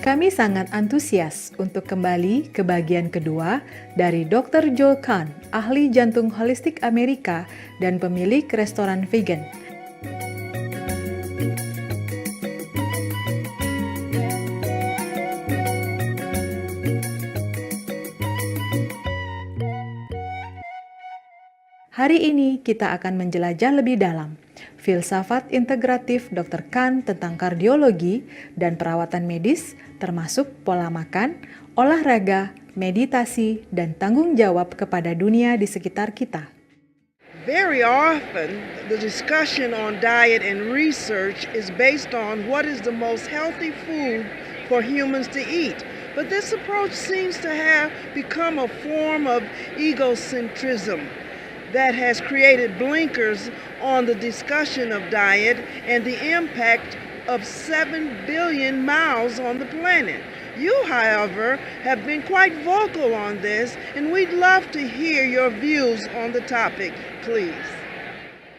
Kami sangat antusias untuk kembali ke bagian kedua dari Dr. Joel Kahn, ahli jantung holistik Amerika dan pemilik restoran vegan. Hari ini kita akan menjelajah lebih dalam filsafat integratif Dr. Kahn tentang kardiologi dan perawatan medis, termasuk pola makan, olahraga, meditasi, dan tanggung jawab kepada dunia di sekitar kita. Very often, the discussion on diet and research is based on what is the most healthy food for humans to eat. But this approach seems to have become a form of egocentrism that has created blinkers on the discussion of diet and the impact of 7 billion mouths on the planet. You, however, have been quite vocal on this, and we'd love to hear your views on the topic, please.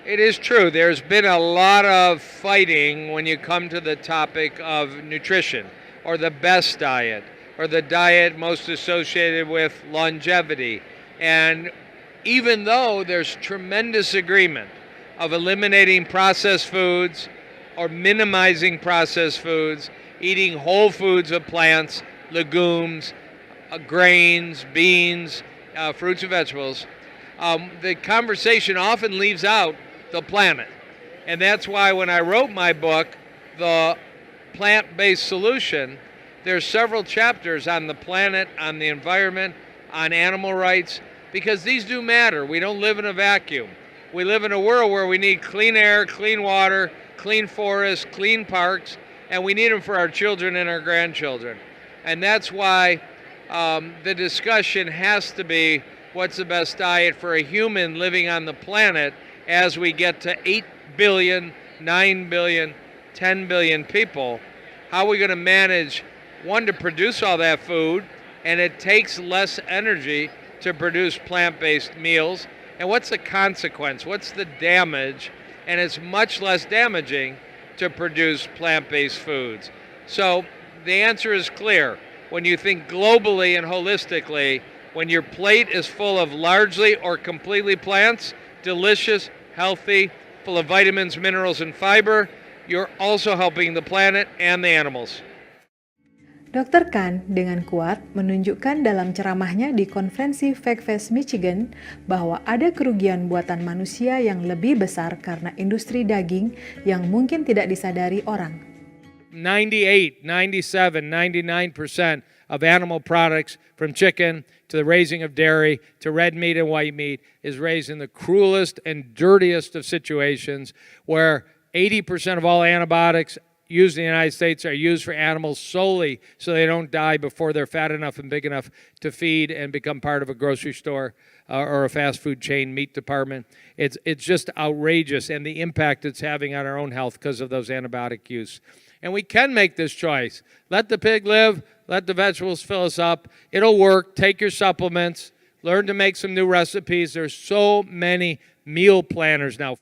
It is true. There's been a lot of fighting when you come to the topic of nutrition, or the best diet, or the diet most associated with longevity. And even though there's tremendous agreement of eliminating processed foods or minimizing processed foods, eating whole foods of plants, legumes, grains, beans, fruits and vegetables, the conversation often leaves out the planet. And that's why when I wrote my book, The Plant-Based Solution, there's several chapters on the planet, on the environment, on animal rights, because these do matter. We don't live in a vacuum. We live in a world where we need clean air, clean water, clean forests, clean parks, and we need them for our children and our grandchildren. And that's why the discussion has to be what's the best diet for a human living on the planet as we get to 8 billion, 9 billion, 10 billion people. How are we going to manage, one, to produce all that food, and it takes less energy to produce plant-based meals, and what's the consequence? What's the damage? And it's much less damaging to produce plant-based foods. So the answer is clear. When you think globally and holistically, when your plate is full of largely or completely plants, delicious, healthy, full of vitamins, minerals, and fiber, you're also helping the planet and the animals. Dr. Kahn dengan kuat menunjukkan dalam ceramahnya di konferensi FactFest Michigan bahwa ada kerugian buatan manusia yang lebih besar karena industri daging yang mungkin tidak disadari orang. 98, 97, 99% of animal products, from chicken to the raising of dairy to red meat and white meat, is raised in the cruelest and dirtiest of situations, where 80% of all antibiotics used in the United States are used for animals solely so they don't die before they're fat enough and big enough to feed and become part of a grocery store or a fast food chain meat department. It's just outrageous, and the impact it's having on our own health because of those antibiotic use. And we can make this choice. Let the pig live, let the vegetables fill us up. It'll work. Take your supplements, learn to make some new recipes. There's so many meal planners now.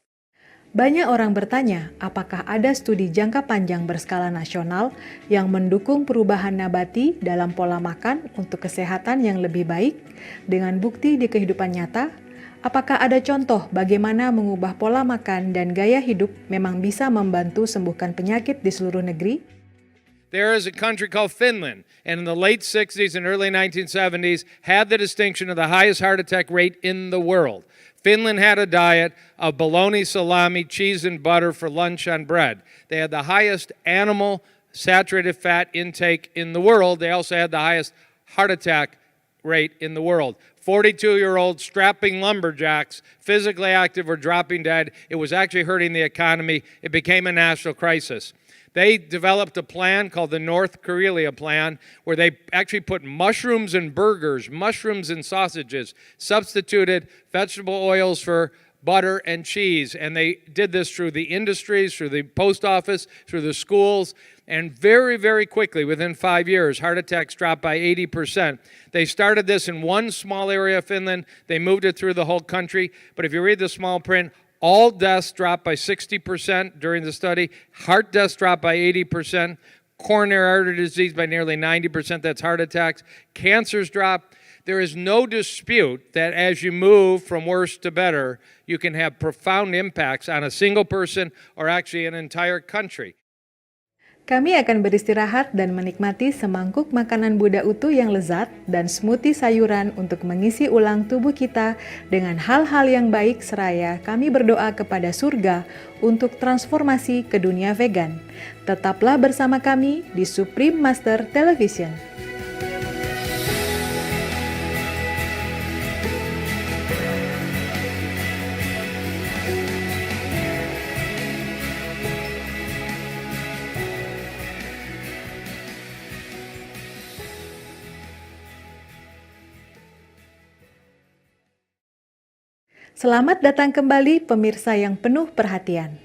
Banyak orang bertanya, apakah ada studi jangka panjang berskala nasional yang mendukung perubahan nabati dalam pola makan untuk kesehatan yang lebih baik dengan bukti di kehidupan nyata? Apakah ada contoh bagaimana mengubah pola makan dan gaya hidup memang bisa membantu sembuhkan penyakit di seluruh negeri? There is a country called Finland, and in the late 60s and early 1970s had the distinction of the highest heart attack rate in the world. Finland had a diet of bologna, salami, cheese, and butter for lunch on bread. They had the highest animal saturated fat intake in the world. They also had the highest heart attack rate in the world. 42-year-old strapping lumberjacks, physically active, were dropping dead. It was actually hurting the economy. It became a national crisis. They developed a plan called the North Karelia Plan, where they actually put mushrooms in burgers, mushrooms in sausages, substituted vegetable oils for butter and cheese. And they did this through the industries, through the post office, through the schools. And very, very quickly, within 5 years, heart attacks dropped by 80%. They started this in one small area of Finland. They moved it through the whole country. But if you read the small print, all deaths dropped by 60% during the study. Heart deaths dropped by 80%. coronary artery disease by nearly 90%, that's heart attacks. Cancers drop. There is no dispute that as you move from worse to better, you can have profound impacts on a single person or actually an entire country. Kami akan beristirahat dan menikmati semangkuk makanan Buddha utuh yang lezat dan smoothie sayuran untuk mengisi ulang tubuh kita dengan hal-hal yang baik seraya kami berdoa kepada surga untuk transformasi ke dunia vegan. Tetaplah bersama kami di Supreme Master Television. Selamat datang kembali pemirsa yang penuh perhatian.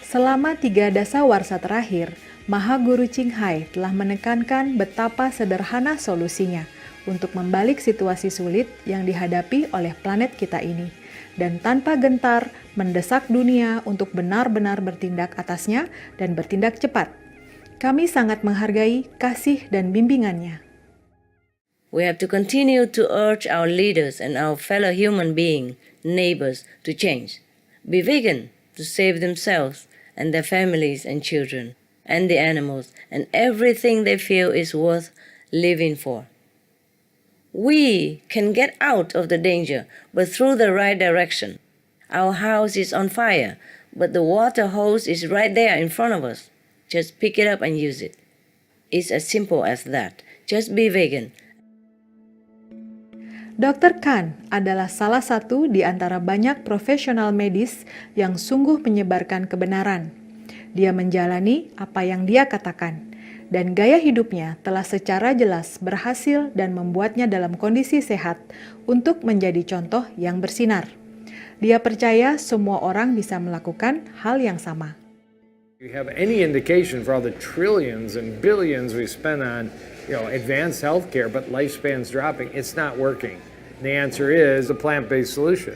Selama 3 dasawarsa terakhir, Maha Guru Ching Hai telah menekankan betapa sederhana solusinya untuk membalik situasi sulit yang dihadapi oleh planet kita ini, dan tanpa gentar mendesak dunia untuk benar-benar bertindak atasnya dan bertindak cepat. Kami sangat menghargai kasih dan bimbingannya. We have to continue to urge our leaders and our fellow human beings, neighbors, to change. Be vegan to save themselves and their families and children, and the animals, and everything they feel is worth living for. We can get out of the danger, but through the right direction. Our house is on fire, but the water hose is right there in front of us. Just pick it up and use it. It's as simple as that. Just be vegan. Dr. Kahn adalah salah satu di antara banyak profesional medis yang sungguh menyebarkan kebenaran. Dia menjalani apa yang dia katakan, dan gaya hidupnya telah secara jelas berhasil dan membuatnya dalam kondisi sehat untuk menjadi contoh yang bersinar. Dia percaya semua orang bisa melakukan hal yang sama. You have any indication for all the trillions and billions we spend on, advanced healthcare, but lifespan's dropping, it's not working. And the answer is a plant-based solution.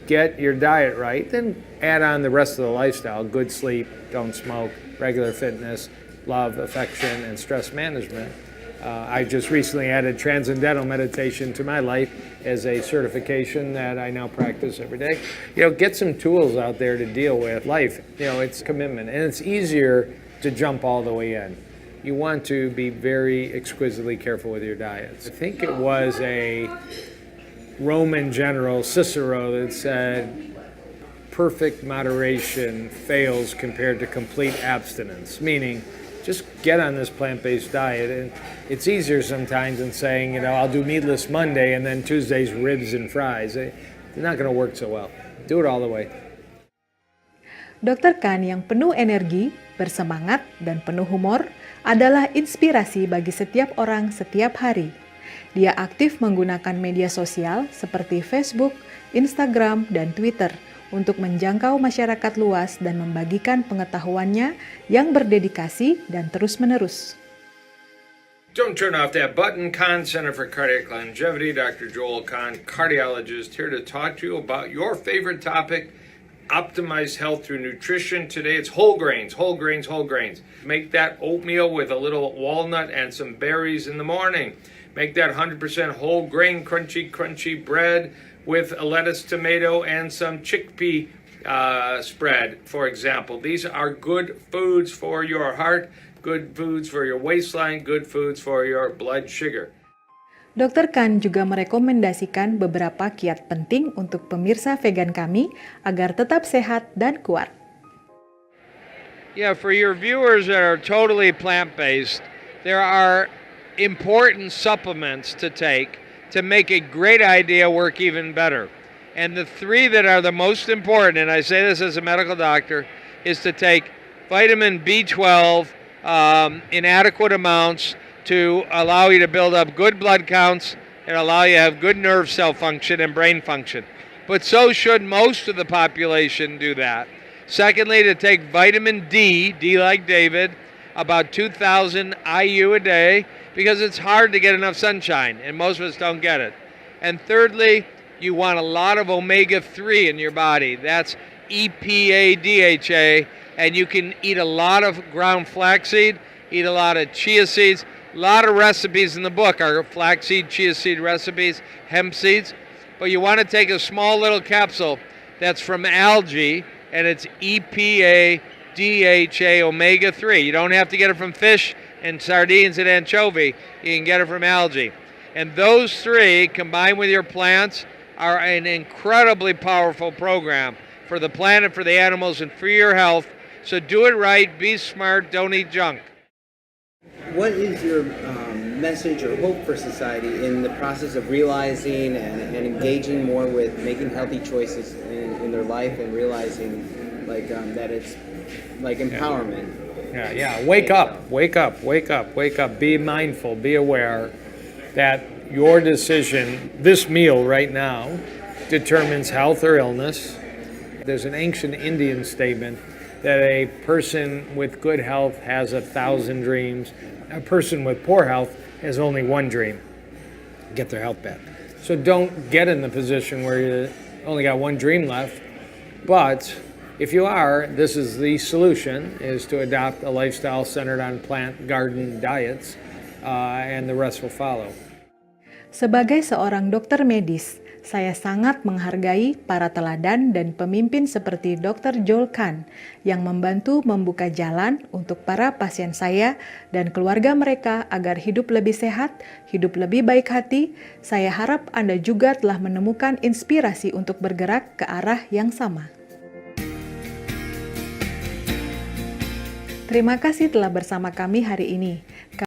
Get your diet right, then add on the rest of the lifestyle, good sleep, don't smoke, regular fitness, love, affection, and stress management. I just recently added transcendental meditation to my life as a certification that I now practice every day. Get some tools out there to deal with life. It's commitment, and it's easier to jump all the way in. You want to be very exquisitely careful with your diets. I think it was a Roman general, Cicero, that said, perfect moderation fails compared to complete abstinence, meaning just get on this plant-based diet. And it's easier sometimes than saying, I'll do meatless Monday and then Tuesday's ribs and fries. They're not going to work so well. Do it all the way. Dr. Kahn yang penuh energi, bersemangat, dan penuh humor adalah inspirasi bagi setiap orang setiap hari. Dia aktif menggunakan media sosial seperti Facebook, Instagram, dan Twitter untuk menjangkau masyarakat luas dan membagikan pengetahuannya yang berdedikasi dan terus-menerus. Don't turn off that button. Kahn Center for Cardiac Longevity, Dr. Joel Kahn, cardiologist, here to talk to you about your favorite topic, optimized health through nutrition. Today it's whole grains, whole grains, whole grains. Make that oatmeal with a little walnut and some berries in the morning. Make that 100% whole grain, crunchy bread with a lettuce, tomato, and some chickpea spread, for example. These are good foods for your heart, good foods for your waistline, good foods for your blood sugar. Dr. Kahn juga merekomendasikan beberapa kiat penting untuk pemirsa vegan kami agar tetap sehat dan kuat. Yeah, for your viewers that are totally plant-based, there are important supplements to take to make a great idea work even better. And the 3 that are the most important, and I say this as a medical doctor, is to take vitamin B12 in adequate amounts to allow you to build up good blood counts and allow you to have good nerve cell function and brain function. But so should most of the population do that. Secondly, to take vitamin D, D like David, about 2,000 IU a day, because it's hard to get enough sunshine, and most of us don't get it. And thirdly, You want a lot of omega-3 in your body. That's EPA, DHA, and you can eat a lot of ground flaxseed, eat a lot of chia seeds. A lot of recipes in the book are flaxseed, chia seed recipes, hemp seeds. But you want to take a small little capsule that's from algae, and it's EPA, DHA, omega-3. You don't have to get it from fish and sardines and anchovy. You can get it from algae. And those three, combined with your plants, are an incredibly powerful program for the planet, for the animals, and for your health. So do it right, be smart, don't eat junk. What is your message or hope for society in the process of realizing and engaging more with making healthy choices in their life and realizing that it's like empowerment? Yeah. Wake up. Be mindful, be aware that your decision, this meal right now, determines health or illness. There's an ancient Indian statement that a person with good health has 1,000 dreams. A person with poor health has only one dream: get their health back. So don't get in the position where you only got one dream left. But if you are, this is the solution, is to adopt a lifestyle centered on plant garden diets, and the rest will follow. Sebagai seorang dokter medis, saya sangat menghargai para teladan dan pemimpin seperti Dr. Joel Kahn yang membantu membuka jalan untuk para pasien saya dan keluarga mereka agar hidup lebih sehat, hidup lebih baik hati. Saya harap Anda juga telah menemukan inspirasi untuk bergerak ke arah yang sama. Terima kasih telah bersama kami hari ini.